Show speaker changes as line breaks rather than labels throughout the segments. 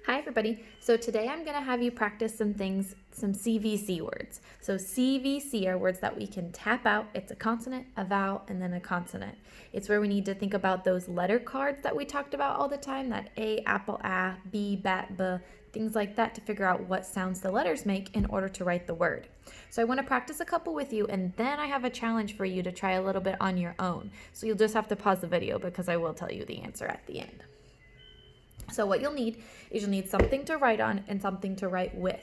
Hi everybody. So today I'm going to have you practice some things, some CVC words. So CVC are words that we can tap out. It's a consonant, a vowel, and then a consonant. It's where we need to think about those letter cards that we talked about all the time, that A, apple, A, B, bat, B, things like that, to figure out what sounds the letters make in order to write the word. So I want to practice a couple with you, and then I have a challenge for you to try a little bit on your own. So you'll just have to pause the video because I will tell you the answer at the end. So what you'll need is you'll need something to write on and something to write with.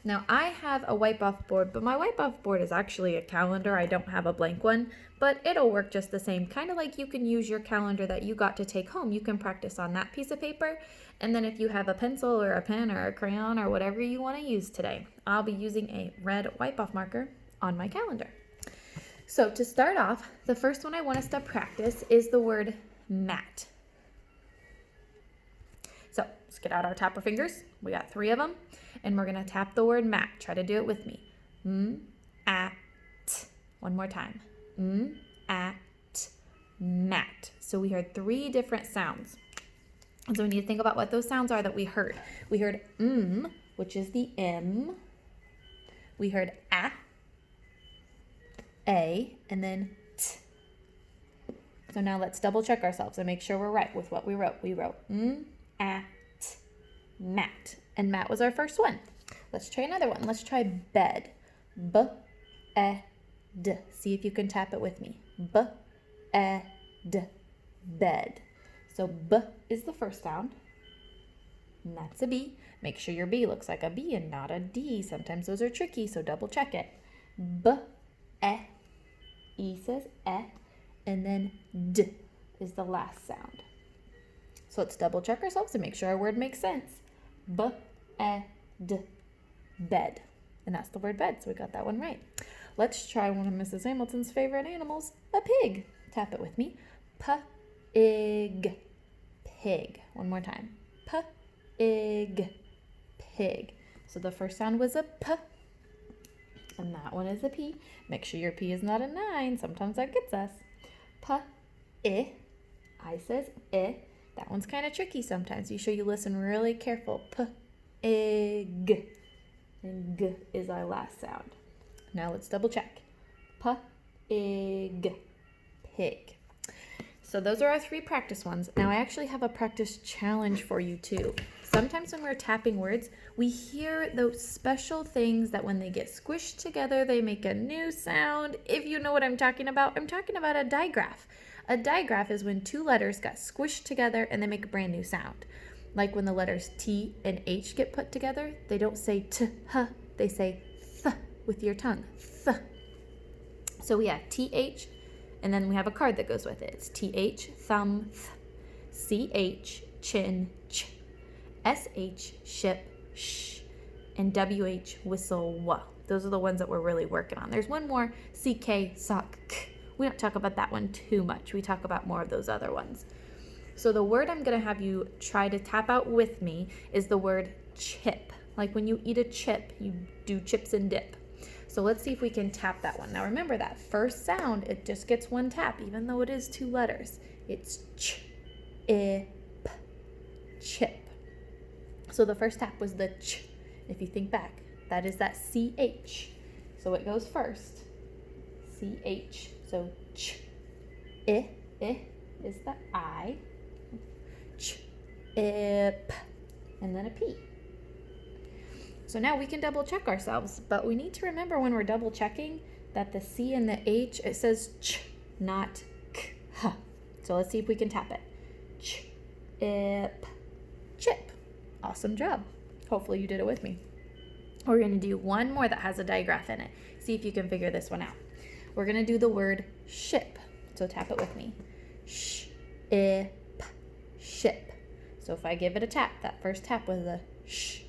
Now I have a wipe off board, but my wipe off board is actually a calendar. I don't have a blank one, but it'll work just the same. Kind of like you can use your calendar that you got to take home. You can practice on that piece of paper. And then if you have a pencil or a pen or a crayon or whatever you want to use today, I'll be using a red wipe off marker on my calendar. So to start off, the first one I want us to practice is the word mat. So let's get out our tapper fingers. We got 3 of them, and we're gonna tap the word mat. Try to do it with me. At. One more time. At. Mat. So we heard 3 different sounds. And so we need to think about what those sounds are that we heard. We heard which is the M. We heard A, and then T. So now let's double check ourselves and make sure we're right with what we wrote. We wrote at mat, and mat was our first one. Let's try another one. Let's try bed. B-e-d. See if you can tap it with me. B-e-d. Bed. So B is the first sound, and that's a B. Make sure your B looks like a B and not a D. Sometimes those are tricky, so double check it. B-e. E says e, and then D is the last sound. So let's double check ourselves and make sure our word makes sense. B-e-d, bed. And that's the word bed, so we got that one right. Let's try one of Mrs. Hamilton's favorite animals, a pig. Tap it with me. P-ig, pig. One more time. P-ig, pig. So the first sound was a P, and that one is a P. Make sure your P is not a 9. Sometimes that gets us. P-I. I says I. That one's kind of tricky sometimes. Be sure you listen really careful. P-ig. And G is our last sound. Now let's double check. P-ig. Pig. So those are our 3 practice ones. Now I actually have a practice challenge for you too. Sometimes when we're tapping words, we hear those special things that when they get squished together, they make a new sound. If you know what I'm talking about a digraph. A digraph is when 2 letters got squished together and they make a brand new sound. Like when the letters T and H get put together, they don't say T, H, they say th with your tongue, th. So we have TH, and then we have a card that goes with it. It's TH, thumb, th, CH, chin, ch, SH, ship, sh, and WH, whistle, w. Those are the ones that we're really working on. There's one more, CK, sock, k. We don't talk about that one too much. We talk about more of those other ones. So the word I'm going to have you try to tap out with me is the word chip. Like when you eat a chip, you do chips and dip. So let's see if we can tap that one. Now remember that first sound, it just gets 1 tap, even though it is 2 letters. It's ch, I, p, chip. So the first tap was the ch. If you think back, that is that CH. So it goes first. CH. So ch, I is the I, ch, I, p, and then a P. So now we can double check ourselves, but we need to remember when we're double checking that the C and the H, it says ch, not k, h. So let's see if we can tap it. Ch, I, p, chip. Awesome job. Hopefully you did it with me. We're going to do one more that has a digraph in it. See if you can figure this one out. We're going to do the word ship. So tap it with me. Sh, I, p, ship. So if I give it a tap, that first tap was a sh.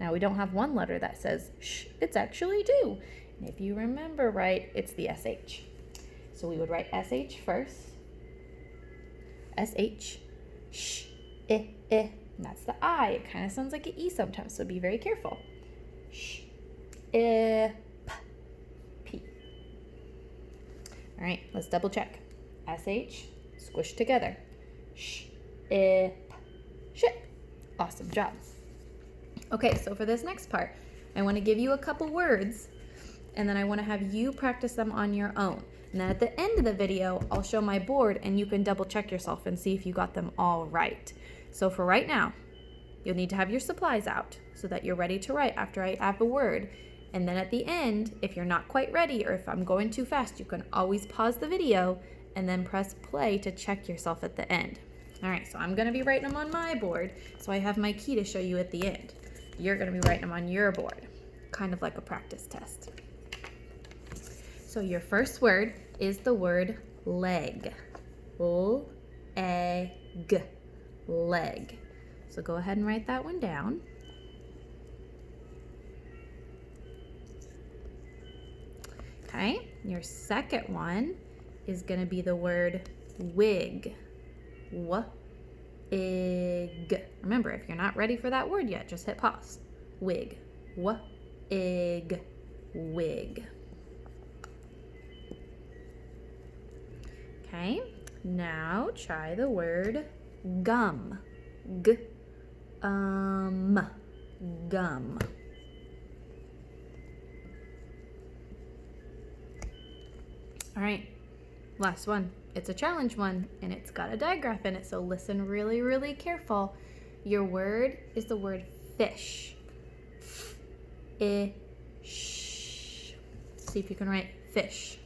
Now we don't have 1 letter that says sh. It's actually 2. And if you remember right, it's the SH. So we would write SH first. SH. Sh, I. And that's the I. It kind of sounds like an E sometimes, so be very careful. Sh, I, P. All right, let's double check. SH, squish together. Sh, I, p, ship. Awesome job. Okay, so for this next part, I want to give you a couple words, and then I want to have you practice them on your own. And then at the end of the video, I'll show my board and you can double check yourself and see if you got them all right. So for right now, you'll need to have your supplies out so that you're ready to write after I have a word. And then at the end, if you're not quite ready or if I'm going too fast, you can always pause the video and then press play to check yourself at the end. All right, so I'm gonna be writing them on my board, so I have my key to show you at the end. You're gonna be writing them on your board, kind of like a practice test. So your first word is the word leg. L-E-G, leg. So go ahead and write that one down. Okay, your second one is gonna be the word wig. W-I-G. Remember, if you're not ready for that word yet, just hit pause. Wig. W-I-G. Wig. Okay, now try the word gum. Gum. All right, last one. It's a challenge one, and it's got a digraph in it, so listen really, really careful. Your word is the word fish. Ish. See if you can write fish.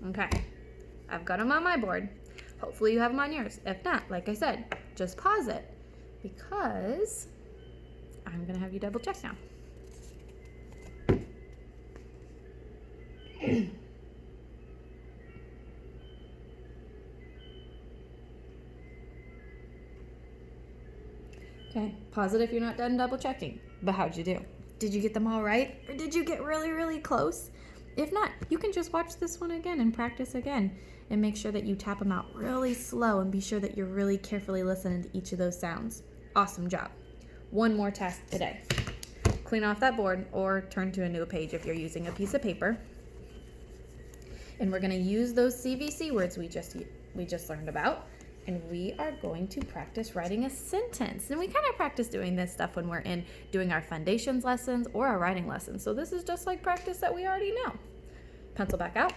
Okay, I've got them on my board. Hopefully you have them on yours. If not, like I said, just pause it because I'm gonna have you double check now. Okay, pause it if you're not done double checking. But how'd you do? Did you get them all right? Or did you get really, really close? If not, you can just watch this one again and practice again and make sure that you tap them out really slow and be sure that you're really carefully listening to each of those sounds. Awesome job. One more task today. Clean off that board or turn to a new page if you're using a piece of paper. And we're gonna use those CVC words we just learned about, and we are going to practice writing a sentence. And we kind of practice doing this stuff when we're doing our foundations lessons or our writing lessons. So this is just like practice that we already know. Pencil back out.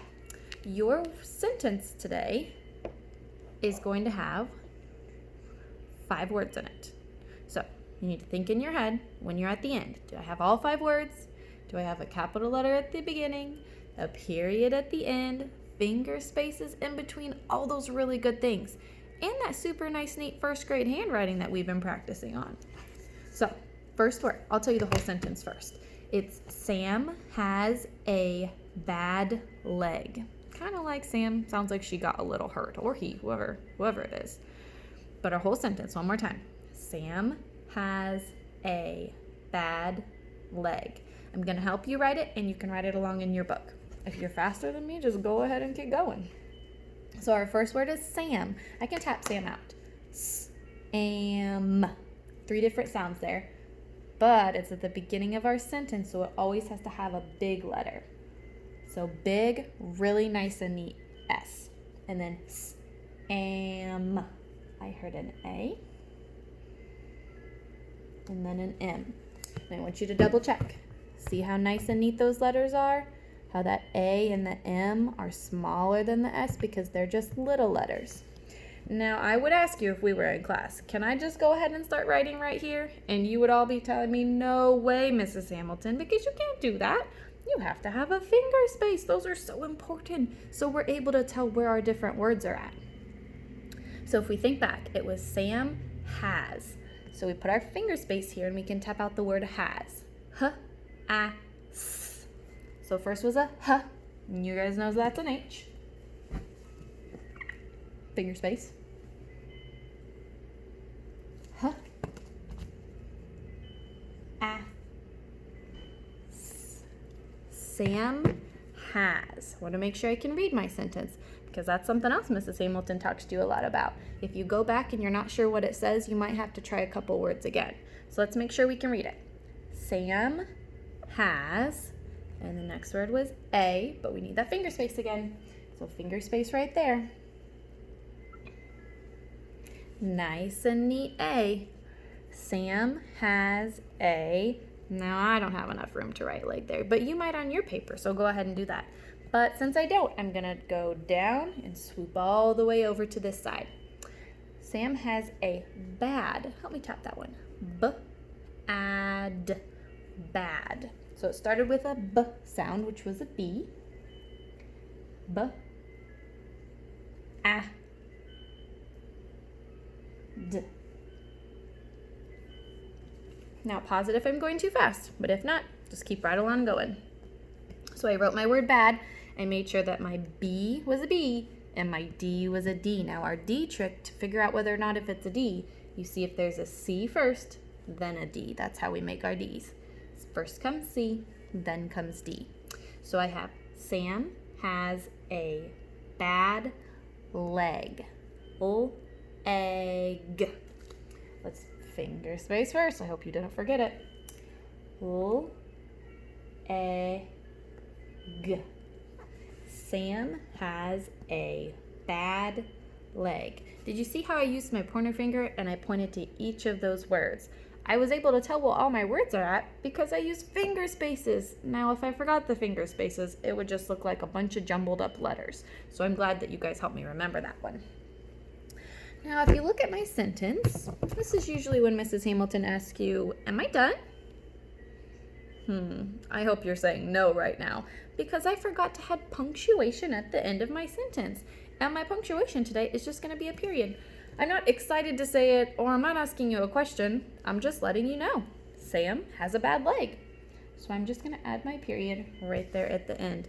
Your sentence today is going to have 5 words in it. So you need to think in your head when you're at the end. Do I have all 5 words? Do I have a capital letter at the beginning, a period at the end, finger spaces in between, all those really good things, and that super nice, neat first grade handwriting that we've been practicing on. So, first word, I'll tell you the whole sentence first. It's Sam has a bad leg. Kind of like Sam, sounds like she got a little hurt, or he, whoever it is. But our whole sentence, one more time. Sam has a bad leg. I'm gonna help you write it, and you can write it along in your book. If you're faster than me, just go ahead and keep going. So our first word is Sam. I can tap Sam out. Sam. 3 different sounds there. But it's at the beginning of our sentence, so it always has to have a big letter. So big, really nice and neat S. And then Sam. I heard an A. And then an M. And I want you to double check. See how nice and neat those letters are? How that A and the M are smaller than the S because they're just little letters. Now, I would ask you if we were in class, can I just go ahead and start writing right here? And you would all be telling me, no way, Mrs. Hamilton, because you can't do that. You have to have a finger space. Those are so important. So we're able to tell where our different words are at. So if we think back, it was Sam has. So we put our finger space here and we can tap out the word has. H-A-S. So first was a H. You guys know that's an H. Finger space. H. A. S. Sam has. I want to make sure I can read my sentence because that's something else Mrs. Hamilton talks to you a lot about. If you go back and you're not sure what it says, you might have to try a couple words again. So let's make sure we can read it. Sam has. And the next word was A, but we need that finger space again. So finger space right there. Nice and neat A. Sam has a, now I don't have enough room to write leg there, but you might on your paper, so go ahead and do that. But since I don't, I'm gonna go down and swoop all the way over to this side. Sam has a bad, help me tap that one, B-ad, bad. So it started with a B sound, which was a B, B-a-d. Now pause it if I'm going too fast, but if not, just keep right along going. So I wrote my word bad. I made sure that my B was a B and my D was a D. Now our D trick, to figure out whether or not if it's a D, you see if there's a C first, then a D. That's how we make our Ds. First comes C, then comes D. So I have Sam has a bad leg. Egg. Let's finger space first. I hope you didn't forget it. Egg. Sam has a bad leg. Did you see how I used my pointer finger and I pointed to each of those words? I was able to tell where all my words are at because I used finger spaces. Now, if I forgot the finger spaces, it would just look like a bunch of jumbled up letters. So I'm glad that you guys helped me remember that one. Now, if you look at my sentence, this is usually when Mrs. Hamilton asks you, am I done? I hope you're saying no right now because I forgot to add punctuation at the end of my sentence. And my punctuation today is just going to be a period. I'm not excited to say it, or I'm not asking you a question. I'm just letting you know. Sam has a bad leg. So I'm just going to add my period right there at the end.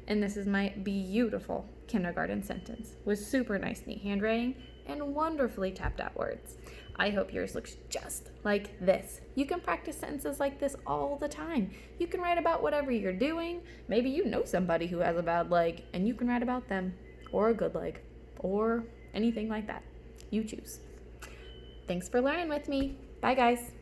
And this is my beautiful kindergarten sentence with super nice, neat handwriting and wonderfully tapped out words. I hope yours looks just like this. You can practice sentences like this all the time. You can write about whatever you're doing. Maybe you know somebody who has a bad leg and you can write about them, or a good leg, or anything like that. You choose. Thanks for learning with me. Bye, guys.